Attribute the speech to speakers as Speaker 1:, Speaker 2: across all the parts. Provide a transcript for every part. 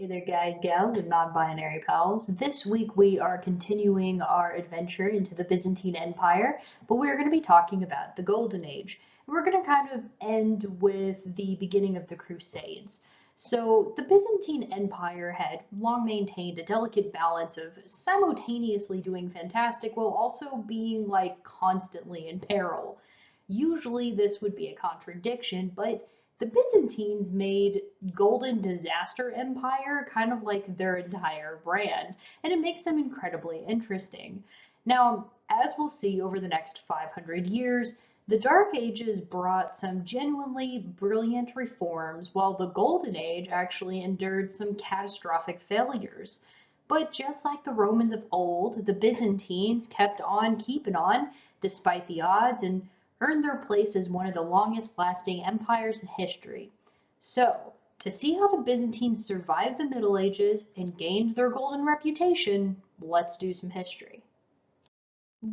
Speaker 1: Hey there, guys, gals, and non-binary pals. This week we are continuing our adventure into the Byzantine Empire, but we're going to be talking about the Golden Age. And we're going to kind of end with the beginning of the Crusades. So, the Byzantine Empire had long maintained a delicate balance of simultaneously doing fantastic while also being like constantly in peril. Usually this would be a contradiction, but the Byzantines made Golden Disaster Empire kind of like their entire brand, and it makes them incredibly interesting. Now, as we'll see over the next 500 years, the Dark Ages brought some genuinely brilliant reforms, while the Golden Age actually endured some catastrophic failures. But just like the Romans of old, the Byzantines kept on keeping on despite the odds and earned their place as one of the longest lasting empires in history. So, to see how the Byzantines survived the Middle Ages and gained their golden reputation, let's do some history.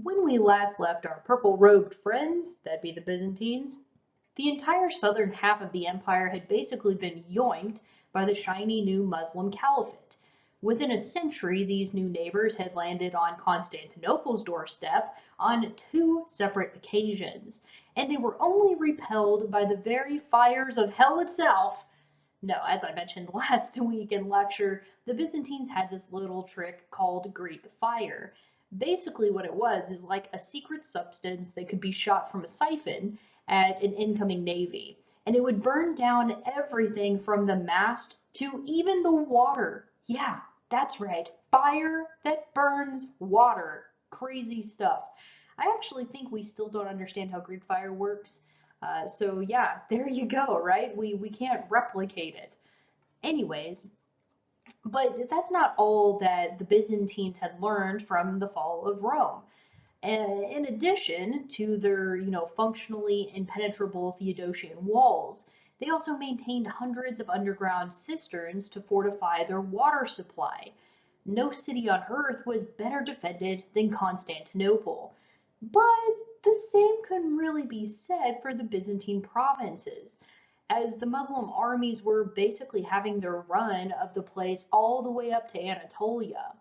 Speaker 1: When we last left our purple-robed friends, that'd be the Byzantines, the entire southern half of the empire had basically been yoinked by the shiny new Muslim caliphate. Within a century, these new neighbors had landed on Constantinople's doorstep on two separate occasions, and they were only repelled by the very fires of hell itself. No, as I mentioned last week in lecture, the Byzantines had this little trick called Greek fire. Basically what it was is like a secret substance that could be shot from a siphon at an incoming navy, and it would burn down everything from the mast to even the water. Yeah, that's right. Fire that burns water. Crazy stuff. I actually think we still don't understand how Greek fire works. So yeah, there you go, right? We can't replicate it. Anyways, but that's not all that the Byzantines had learned from the fall of Rome. In addition to their, functionally impenetrable Theodosian walls, they also maintained hundreds of underground cisterns to fortify their water supply. No city on earth was better defended than Constantinople. But the same couldn't really be said for the Byzantine provinces, as the Muslim armies were basically having their run of the place all the way up to Anatolia.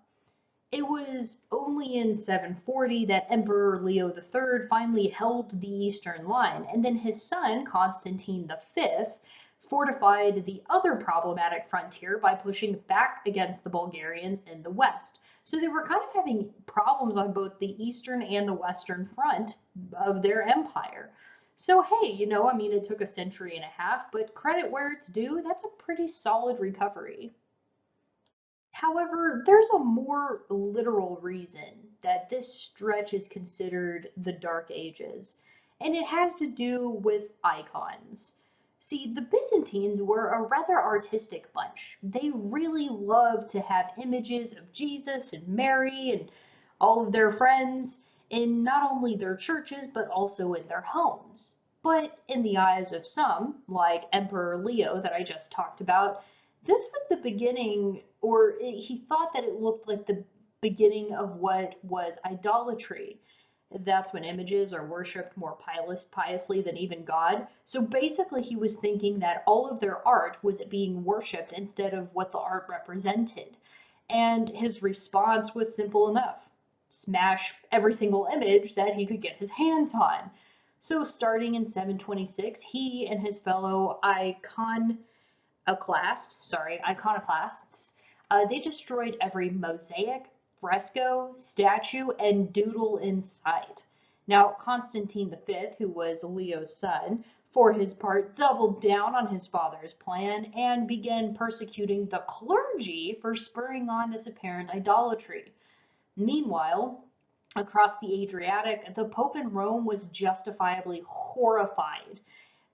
Speaker 1: It was only in 740 that Emperor Leo III finally held the eastern line, and then his son, Constantine V, fortified the other problematic frontier by pushing back against the Bulgarians in the west. So they were kind of having problems on both the eastern and the western front of their empire. So hey, it took a century and a half, but credit where it's due, that's a pretty solid recovery. However, there's a more literal reason that this stretch is considered the Dark Ages, and it has to do with icons. See, the Byzantines were a rather artistic bunch. They really loved to have images of Jesus and Mary and all of their friends in not only their churches but also in their homes. But in the eyes of some, like Emperor Leo that I just talked about, this was the beginning, or he thought that it looked like the beginning of what was idolatry. That's when images are worshipped more piously than even God. So basically, he was thinking that all of their art was being worshipped instead of what the art represented. And his response was simple enough: smash every single image that he could get his hands on. So starting in 726, he and his fellow iconoclasts, they destroyed every mosaic, fresco, statue, and doodle in sight. Now, Constantine V, who was Leo's son, for his part, doubled down on his father's plan and began persecuting the clergy for spurring on this apparent idolatry. Meanwhile, across the Adriatic, the Pope in Rome was justifiably horrified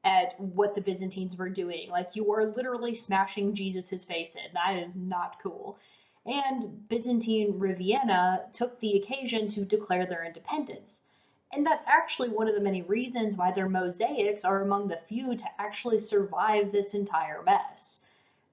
Speaker 1: at what the Byzantines were doing. Like, you are literally smashing Jesus's face in. That is not cool. And Byzantine Ravenna took the occasion to declare their independence. And that's actually one of the many reasons why their mosaics are among the few to actually survive this entire mess.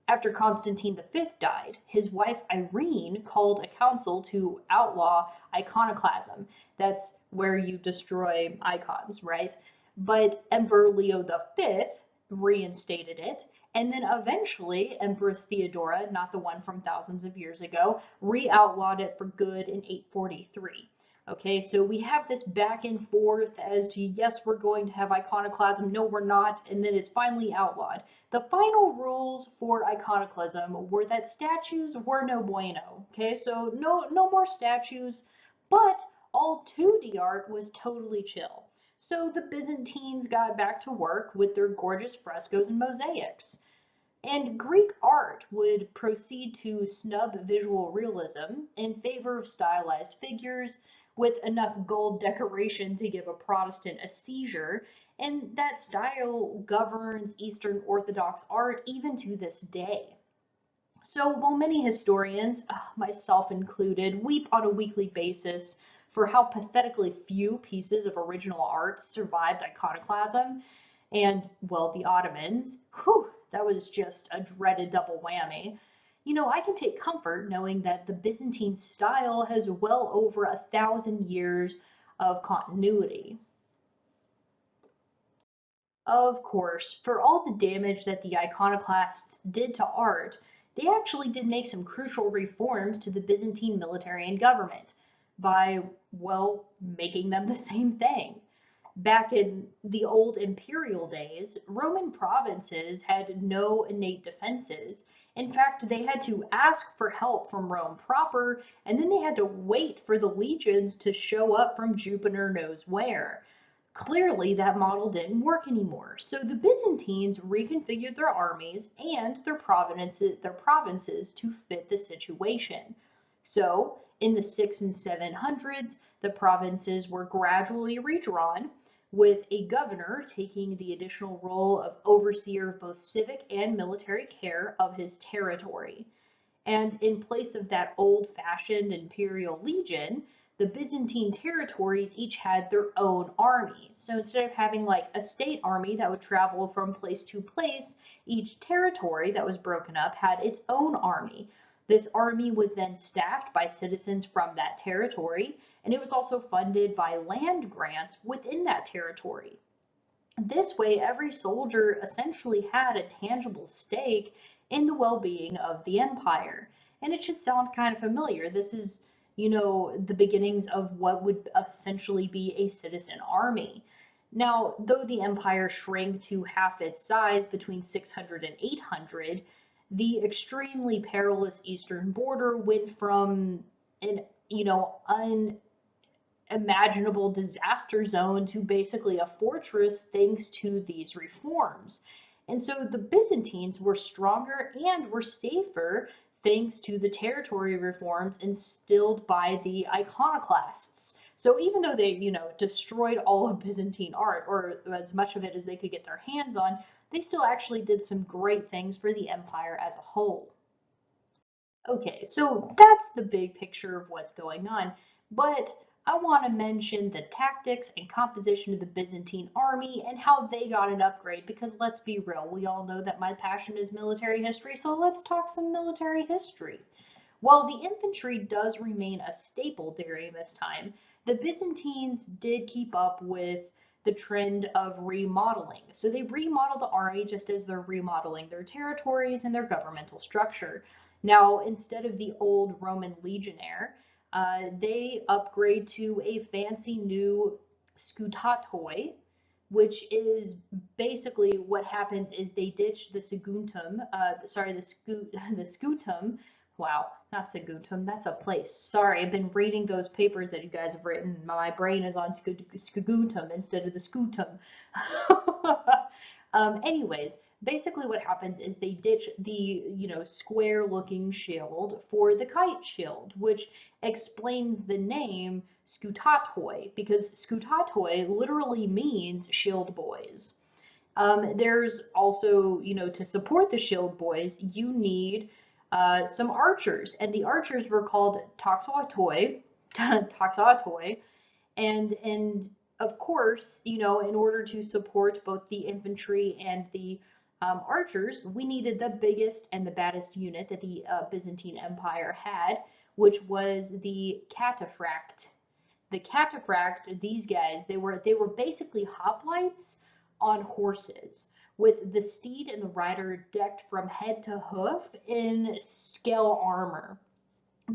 Speaker 1: After Constantine V died, his wife Irene called a council to outlaw iconoclasm. That's where you destroy icons, right? But Emperor Leo V reinstated it, And then eventually, Empress Theodora, not the one from thousands of years ago, re-outlawed it for good in 843. Okay, so we have this back and forth as to, yes, we're going to have iconoclasm, no, we're not, and then it's finally outlawed. The final rules for iconoclasm were that statues were no bueno. Okay, so no more statues, but all 2D art was totally chill. So the Byzantines got back to work with their gorgeous frescoes and mosaics. And Greek art would proceed to snub visual realism in favor of stylized figures with enough gold decoration to give a Protestant a seizure, and that style governs Eastern Orthodox art even to this day. So while many historians, myself included, weep on a weekly basis for how pathetically few pieces of original art survived iconoclasm, and, well, the Ottomans, whew, that was just a dreaded double whammy. I can take comfort knowing that the Byzantine style has well over 1,000 years of continuity. Of course, for all the damage that the iconoclasts did to art, they actually did make some crucial reforms to the Byzantine military and government by, well, making them the same thing. Back in the old imperial days, Roman provinces had no innate defenses. In fact, they had to ask for help from Rome proper, and then they had to wait for the legions to show up from Jupiter knows where. Clearly, that model didn't work anymore, so the Byzantines reconfigured their armies and their provinces to fit the situation. So, in the 6 and 700s, the provinces were gradually redrawn, with a governor taking the additional role of overseer of both civic and military care of his territory. And in place of that old-fashioned imperial legion, the Byzantine territories each had their own army. So instead of having like a state army that would travel from place to place, each territory that was broken up had its own army. This army was then staffed by citizens from that territory, and it was also funded by land grants within that territory. This way, every soldier essentially had a tangible stake in the well-being of the empire. And it should sound kind of familiar. This is, the beginnings of what would essentially be a citizen army. Now, though the empire shrank to half its size between 600 and 800, the extremely perilous eastern border went from an, unimaginable disaster zone to basically a fortress thanks to these reforms. And so the Byzantines were stronger and were safer thanks to the territory reforms instilled by the iconoclasts. So even though they, destroyed all of Byzantine art, or as much of it as they could get their hands on, they still actually did some great things for the empire as a whole. Okay, so that's the big picture of what's going on, but I want to mention the tactics and composition of the Byzantine army and how they got an upgrade, because let's be real, we all know that my passion is military history, so let's talk some military history. While the infantry does remain a staple during this time, the Byzantines did keep up with the trend of remodeling. So they remodeled the army just as they're remodeling their territories and their governmental structure. Now, instead of the old Roman legionnaire, they upgrade to a fancy new scutatoi, which is basically what happens is they ditch the segutum, the scutum. Wow, not segutum, that's a place. Sorry, I've been reading those papers that you guys have written. My brain is on scutum instead of the scutum. Anyways, basically what happens is they ditch the, square looking shield for the kite shield, which explains the name scutatoi, because scutatoi literally means shield boys. There's also, to support the shield boys, you need some archers, and the archers were called toxoatoi, toxoatoi, and of course, in order to support both the infantry and the archers, we needed the biggest and the baddest unit that the Byzantine Empire had, which was the cataphract. The cataphract, these guys, they were basically hoplites on horses, with the steed and the rider decked from head to hoof in scale armor.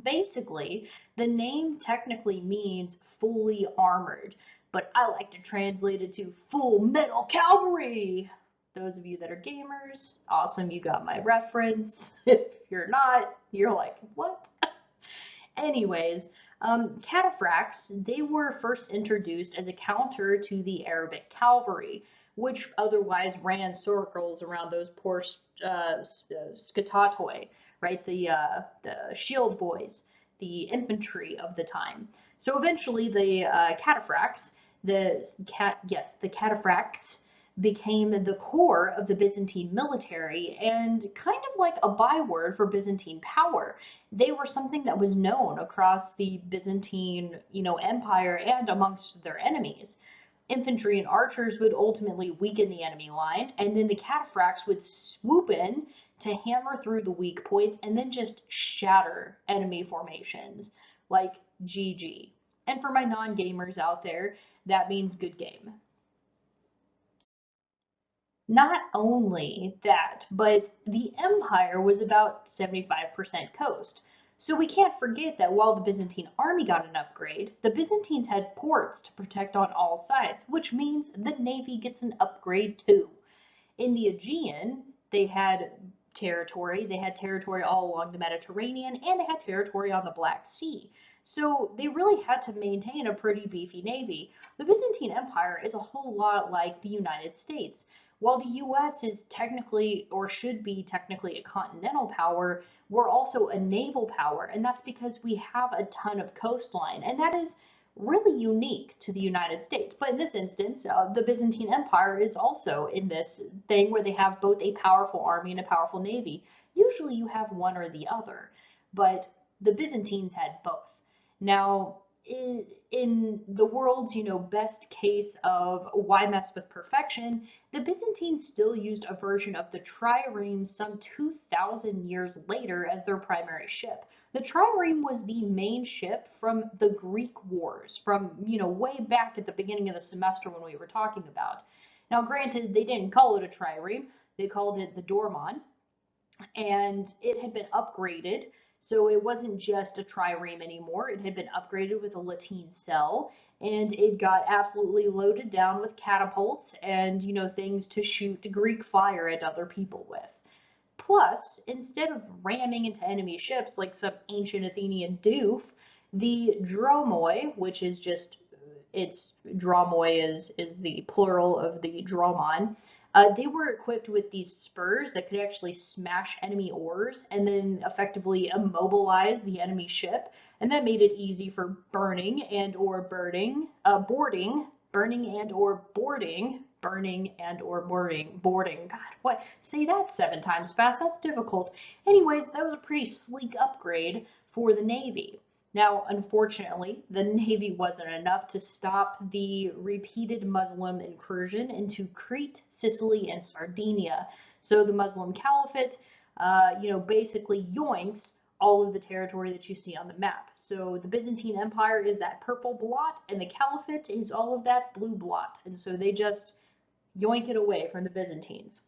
Speaker 1: Basically, the name technically means fully armored, but I like to translate it to full metal cavalry. Those of you that are gamers, awesome, you got my reference. If you're not, you're like, what? Anyways, cataphracts, they were first introduced as a counter to the Arabic cavalry, which otherwise ran circles around those poor skatatoi, right? The shield boys, the infantry of the time. So eventually, the cataphracts, the cataphracts became the core of the Byzantine military and kind of like a byword for Byzantine power. They were something that was known across the Byzantine, empire and amongst their enemies. Infantry and archers would ultimately weaken the enemy line, and then the cataphracts would swoop in to hammer through the weak points and then just shatter enemy formations like GG. And for my non-gamers out there, that means good game. Not only that, but the empire was about 75% coast. So we can't forget that while the Byzantine army got an upgrade, the Byzantines had ports to protect on all sides, which means the navy gets an upgrade too. In the Aegean, they had territory. They had territory all along the Mediterranean, and they had territory on the Black Sea. So they really had to maintain a pretty beefy navy. The Byzantine Empire is a whole lot like the United States. While the US is technically, or should be technically, a continental power, we're also a naval power, and that's because we have a ton of coastline, and that is really unique to the United States. But in this instance, the Byzantine Empire is also in this thing where they have both a powerful army and a powerful navy. Usually you have one or the other, but the Byzantines had both. Now, in the world's, best case of why mess with perfection, the Byzantines still used a version of the trireme some 2,000 years later as their primary ship. The trireme was the main ship from the Greek wars, from, way back at the beginning of the semester when we were talking about. Now, granted, they didn't call it a trireme, they called it the Dorman, and it had been upgraded. So it wasn't just a trireme anymore. It had been upgraded with a lateen cell, and it got absolutely loaded down with catapults and, things to shoot Greek fire at other people with. Plus, instead of ramming into enemy ships like some ancient Athenian doof, the dromoi, which is just, dromoi is the plural of the dromon, they were equipped with these spurs that could actually smash enemy oars and then effectively immobilize the enemy ship, and that made it easy for burning and or boarding, burning and or boarding, boarding. God, what? Say that 7 times fast. That's difficult. Anyways, that was a pretty sleek upgrade for the Navy. Now, unfortunately, the Navy wasn't enough to stop the repeated Muslim incursion into Crete, Sicily, and Sardinia. So the Muslim Caliphate, basically yoinks all of the territory that you see on the map. So the Byzantine Empire is that purple blot, and the Caliphate is all of that blue blot. And so they just yoink it away from the Byzantines.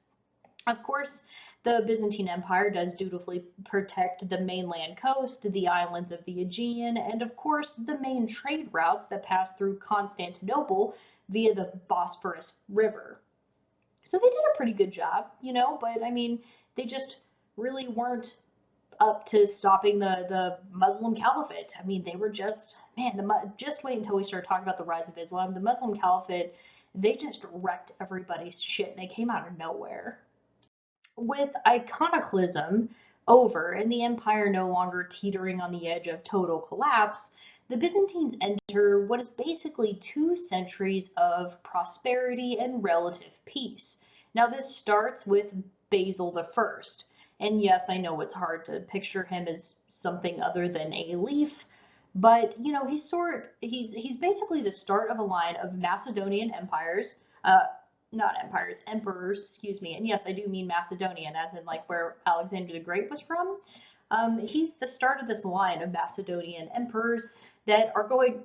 Speaker 1: Of course, the Byzantine Empire does dutifully protect the mainland coast, the islands of the Aegean, and of course the main trade routes that pass through Constantinople via the Bosphorus River. So they did a pretty good job, but I mean, they just really weren't up to stopping the Muslim Caliphate. I mean, they were just, just wait until we start talking about the rise of Islam. The Muslim Caliphate, they just wrecked everybody's shit, and they came out of nowhere. With iconoclasm over and the empire no longer teetering on the edge of total collapse, the Byzantines enter what is basically 2 centuries of prosperity and relative peace. Now, this starts with Basil I. And yes, I know it's hard to picture him as something other than a leaf, but he's basically the start of a line of Macedonian empires, emperors, excuse me. And yes, I do mean Macedonian, as in like where Alexander the Great was from. He's the start of this line of Macedonian emperors that are going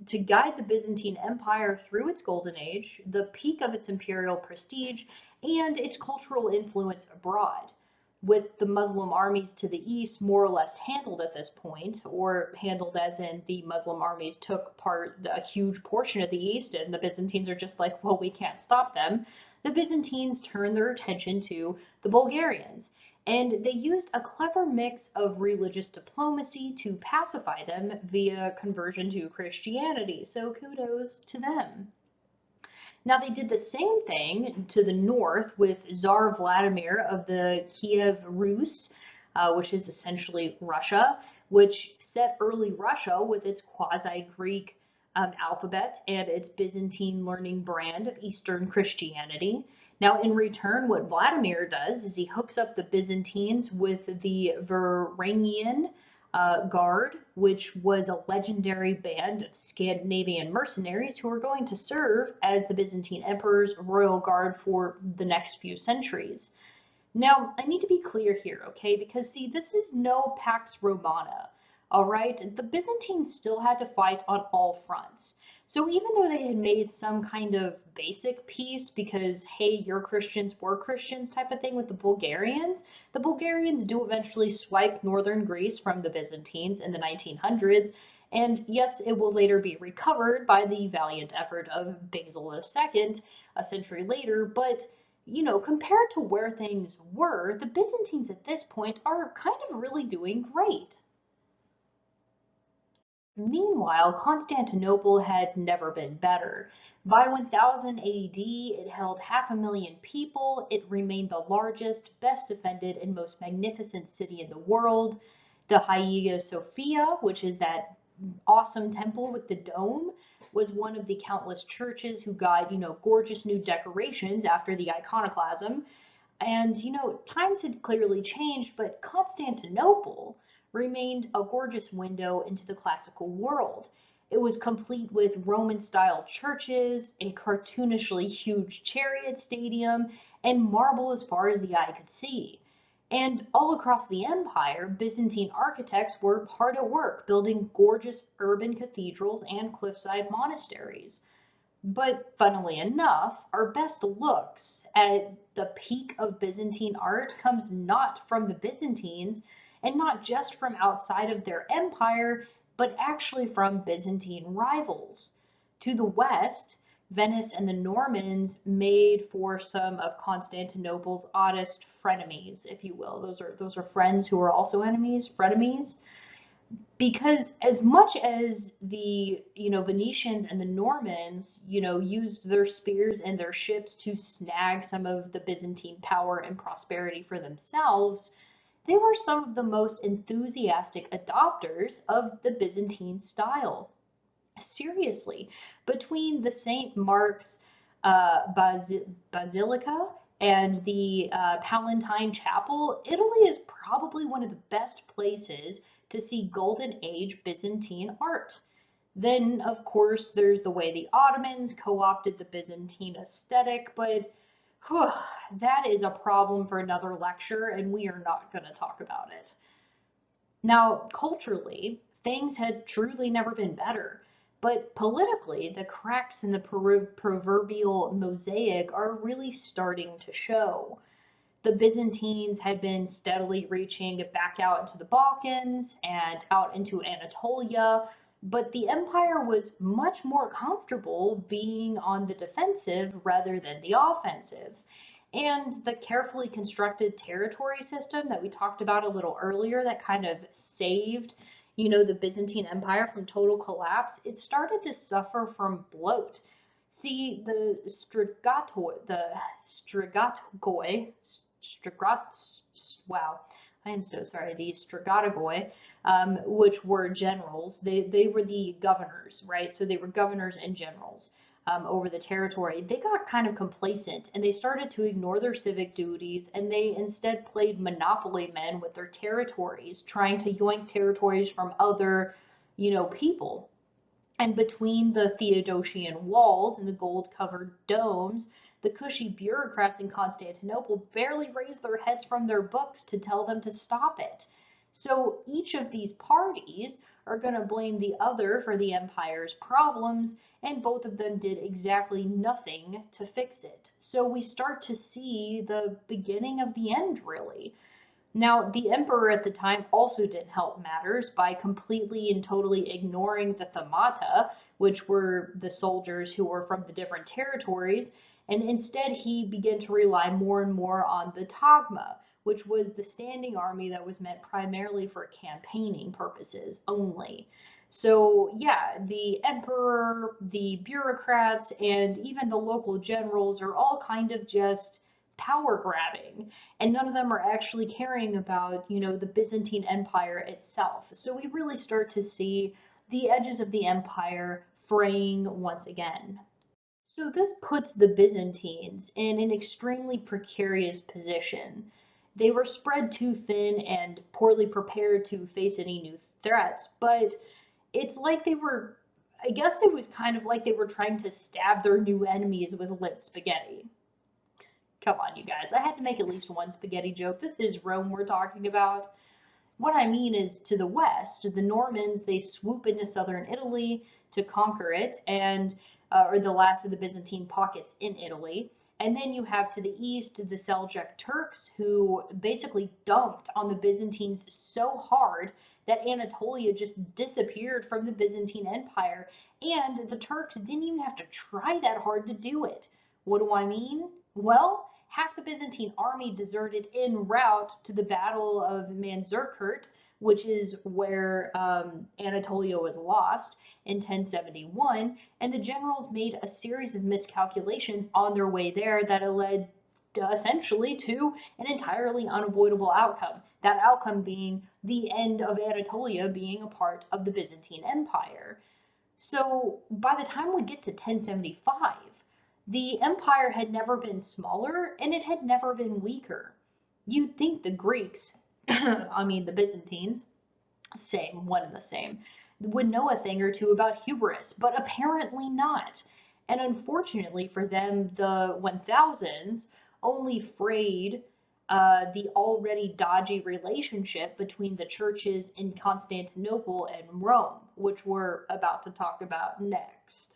Speaker 1: to guide the Byzantine Empire through its golden age, the peak of its imperial prestige, and its cultural influence abroad. With the Muslim armies to the east more or less handled at this point, or handled as in the Muslim armies took a huge portion of the east, and the Byzantines are just like, well, we can't stop them. The Byzantines turned their attention to the Bulgarians, and they used a clever mix of religious diplomacy to pacify them via conversion to Christianity. So kudos to them. Now, they did the same thing to the north with Tsar Vladimir of the Kiev Rus, which is essentially Russia, which set early Russia with its quasi-Greek alphabet and its Byzantine learning brand of Eastern Christianity. Now, in return, what Vladimir does is he hooks up the Byzantines with the Varangian Guard, which was a legendary band of Scandinavian mercenaries who were going to serve as the Byzantine Emperor's royal guard for the next few centuries. Now, I need to be clear here, okay, because see, this is no Pax Romana, all right? The Byzantines still had to fight on all fronts. So even though they had made some kind of basic peace because, hey, you're Christians, we're Christians type of thing with the Bulgarians do eventually swipe northern Greece from the Byzantines in the 1900s. And yes, it will later be recovered by the valiant effort of Basil II a century later, but you know, compared to where things were, the Byzantines at this point are kind of really doing great. Meanwhile, Constantinople had never been better. By 1000 AD, it held 500,000 people. It remained the largest, best defended, and most magnificent city in the world. The Hagia Sophia, which is that awesome temple with the dome, was one of the countless churches who got, gorgeous new decorations after the iconoclasm. And, times had clearly changed, but Constantinople remained a gorgeous window into the classical world. It was complete with Roman-style churches, a cartoonishly huge chariot stadium, and marble as far as the eye could see. And all across the empire, Byzantine architects were hard at work building gorgeous urban cathedrals and cliffside monasteries. But funnily enough, our best looks at the peak of Byzantine art comes not from the Byzantines and not just from outside of their empire, but actually from Byzantine rivals. To the west, Venice and the Normans made for some of Constantinople's oddest frenemies, if you will. Those are friends who are also enemies, frenemies. Because as much as the Venetians and the Normans used their spears and their ships to snag some of the Byzantine power and prosperity for themselves, they were some of the most enthusiastic adopters of the Byzantine style. Seriously, between the St. Mark's Basilica and the Palatine Chapel, Italy is probably one of the best places to see Golden Age Byzantine art. Then, of course, there's the way the Ottomans co-opted the Byzantine aesthetic, but whew, that is a problem for another lecture, and we are not going to talk about it. Now, culturally, things had truly never been better. But politically, the cracks in the proverbial mosaic are really starting to show. The Byzantines had been steadily reaching back out into the Balkans and out into Anatolia, but the empire was much more comfortable being on the defensive rather than the offensive. And the carefully constructed territory system that we talked about a little earlier that kind of saved the Byzantine Empire from total collapse, it started to suffer from bloat. See, the wow, I am so sorry, the Strategoi, which were generals, they were the governors, right? So they were governors and generals over the territory. They got kind of complacent and they started to ignore their civic duties, and they instead played monopoly men with their territories, trying to yoink territories from other, people. And between the Theodosian walls and the gold-covered domes, the cushy bureaucrats in Constantinople barely raised their heads from their books to tell them to stop it. So each of these parties are going to blame the other for the empire's problems, and both of them did exactly nothing to fix it. So we start to see the beginning of the end, really. Now, the emperor at the time also didn't help matters by completely and totally ignoring the themata, which were the soldiers who were from the different territories, and instead he began to rely more and more on the tagma, which was the standing army that was meant primarily for campaigning purposes only. So, yeah, the emperor, the bureaucrats, and even the local generals are all kind of just power grabbing, and none of them are actually caring about, the Byzantine Empire itself. So we really start to see the edges of the empire fraying once again. So this puts the Byzantines in an extremely precarious position. They were spread too thin and poorly prepared to face any new threats, but it's like I guess it was kind of like they were trying to stab their new enemies with lit spaghetti. Come on, you guys. I had to make at least one spaghetti joke. This is Rome we're talking about. What I mean is, to the west, the Normans, they swoop into southern Italy to conquer it, or the last of the Byzantine pockets in Italy. And then you have to the east the Seljuk Turks, who basically dumped on the Byzantines so hard that Anatolia just disappeared from the Byzantine Empire. And the Turks didn't even have to try that hard to do it. What do I mean? Well, half the Byzantine army deserted en route to the Battle of Manzikert, which is where Anatolia was lost in 1071, and the generals made a series of miscalculations on their way there that led essentially to an entirely unavoidable outcome. That outcome being the end of Anatolia being a part of the Byzantine Empire. So by the time we get to 1075, the empire had never been smaller and it had never been weaker. You'd think the Greeks, the Byzantines, same, one and the same, would know a thing or two about hubris, but apparently not. And unfortunately for them, the 1000s only frayed the already dodgy relationship between the churches in Constantinople and Rome, which we're about to talk about next.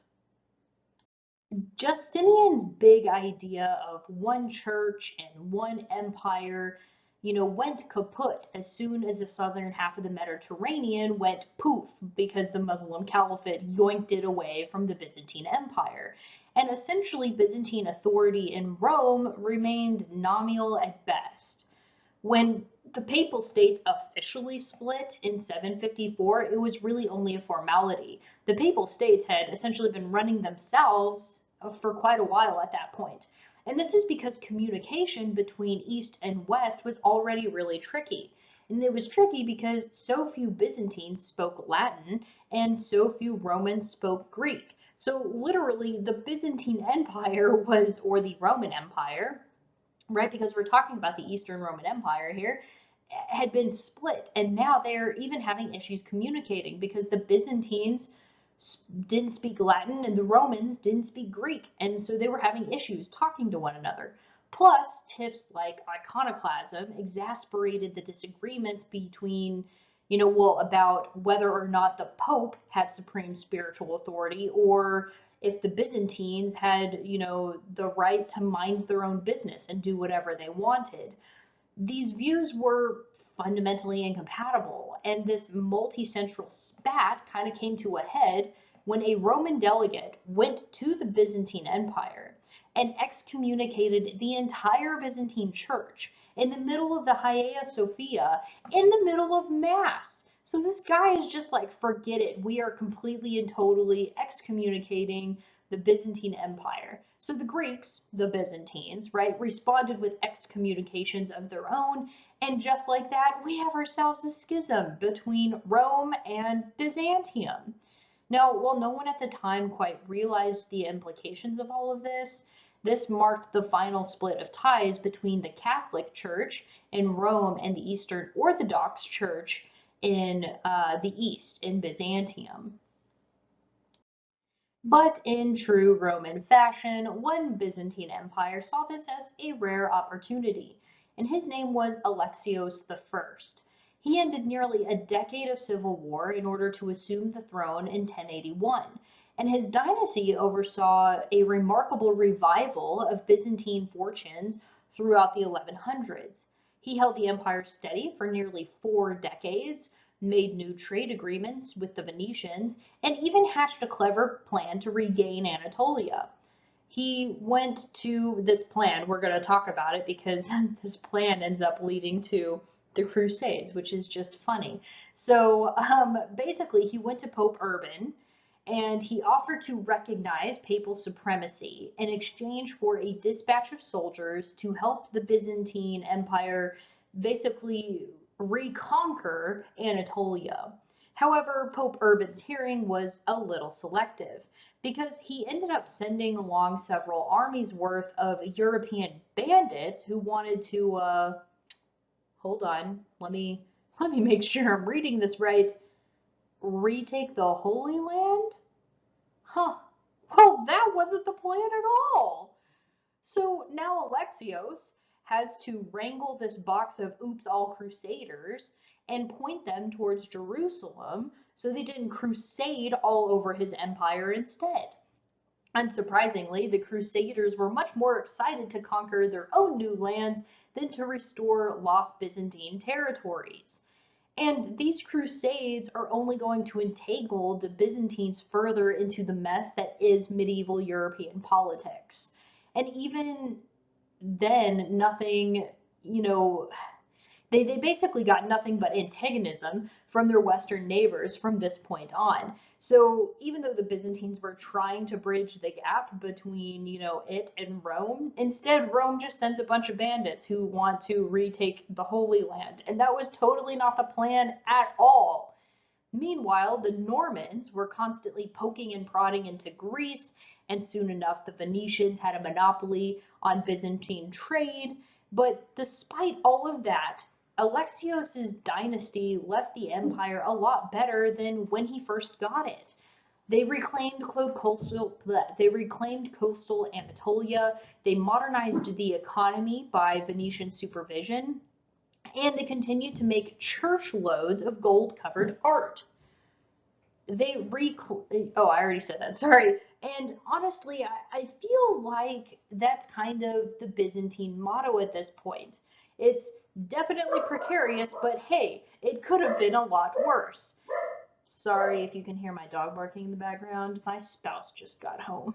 Speaker 1: Justinian's big idea of one church and one empire, went kaput as soon as the southern half of the Mediterranean went poof because the Muslim Caliphate yoinked it away from the Byzantine Empire. And essentially, Byzantine authority in Rome remained nominal at best. When the Papal States officially split in 754, it was really only a formality. The Papal States had essentially been running themselves for quite a while at that point. And this is because communication between East and West was already really tricky. And it was tricky because so few Byzantines spoke Latin and so few Romans spoke Greek. So literally the Byzantine Empire or the Roman Empire, right, because we're talking about the Eastern Roman Empire here, had been split, and now they're even having issues communicating because the Byzantines didn't speak Latin and the Romans didn't speak Greek, and so they were having issues talking to one another. Plus, tiffs like iconoclasm exasperated the disagreements between, about whether or not the Pope had supreme spiritual authority or if the Byzantines had, the right to mind their own business and do whatever they wanted. These views were fundamentally incompatible, and this multi-central spat kind of came to a head when a Roman delegate went to the Byzantine Empire and excommunicated the entire Byzantine church in the middle of the Hagia Sophia, in the middle of Mass. So this guy is just like, forget it. We are completely and totally excommunicating the Byzantine Empire. So the Greeks, the Byzantines, right, responded with excommunications of their own, and just like that, we have ourselves a schism between Rome and Byzantium. Now, while no one at the time quite realized the implications of all of this marked the final split of ties between the Catholic Church in Rome and the Eastern Orthodox Church in the East, in Byzantium. But in true Roman fashion, one Byzantine empire saw this as a rare opportunity, and his name was Alexios I. He ended nearly a decade of civil war in order to assume the throne in 1081, and his dynasty oversaw a remarkable revival of Byzantine fortunes throughout the 1100s. He held the empire steady for nearly 4 decades, made new trade agreements with the Venetians, and even hatched a clever plan to regain Anatolia. He went to this plan, we're going to talk about it because this plan ends up leading to the Crusades, which is just funny. So basically, he went to Pope Urban and he offered to recognize papal supremacy in exchange for a dispatch of soldiers to help the Byzantine Empire basically reconquer Anatolia. However, Pope Urban's hearing was a little selective because he ended up sending along several armies worth of European bandits who wanted to, hold on, let me make sure I'm reading this right, retake the Holy Land? Huh. Well, that wasn't the plan at all. So now Alexios has to wrangle this box of oops all crusaders and point them towards Jerusalem so they didn't crusade all over his empire instead. Unsurprisingly, the crusaders were much more excited to conquer their own new lands than to restore lost Byzantine territories. And these crusades are only going to entangle the Byzantines further into the mess that is medieval European politics. And even then, nothing, they basically got nothing but antagonism from their Western neighbors from this point on. So even though the Byzantines were trying to bridge the gap between, it and Rome, instead Rome just sends a bunch of bandits who want to retake the Holy Land. And that was totally not the plan at all. Meanwhile, the Normans were constantly poking and prodding into Greece, and soon enough the Venetians had a monopoly on Byzantine trade. But despite all of that, Alexios's dynasty left the empire a lot better than when he first got it. They reclaimed coastal Anatolia, they modernized the economy by Venetian supervision, and they continued to make church loads of gold-covered art. I already said that, sorry. And honestly, I feel like that's kind of the Byzantine motto at this point. It's definitely precarious, but hey, it could have been a lot worse. Sorry if you can hear my dog barking in the background. My spouse just got home.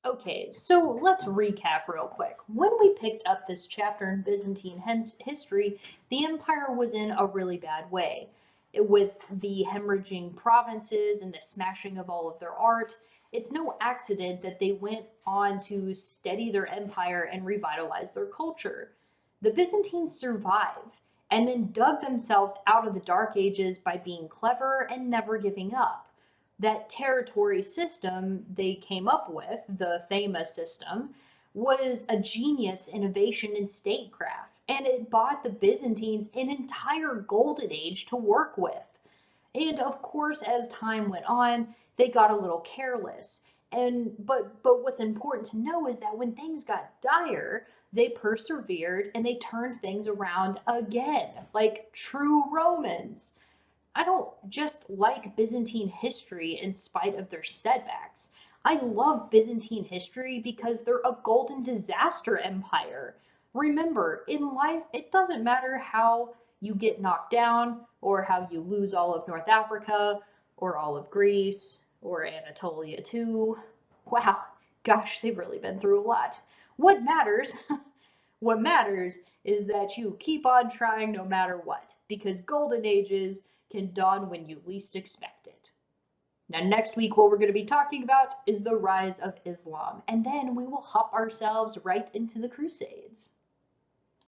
Speaker 1: Okay, so let's recap real quick. When we picked up this chapter in Byzantine history, the empire was in a really bad way, with the hemorrhaging provinces and the smashing of all of their art. It's no accident that they went on to steady their empire and revitalize their culture. The Byzantines survived and then dug themselves out of the Dark Ages by being clever and never giving up. That territory system they came up with, the Thema system, was a genius innovation in statecraft, and it bought the Byzantines an entire golden age to work with. And of course, as time went on, they got a little careless. But what's important to know is that when things got dire, they persevered and they turned things around again, like true Romans. I don't just like Byzantine history in spite of their setbacks. I love Byzantine history because they're a golden disaster empire. Remember, in life, it doesn't matter how you get knocked down or how you lose all of North Africa or all of Greece or Anatolia too. Wow, gosh, they've really been through a lot. What matters, what matters is that you keep on trying no matter what, because golden ages can dawn when you least expect it. Now, next week, what we're going to be talking about is the rise of Islam, and then we will hop ourselves right into the Crusades.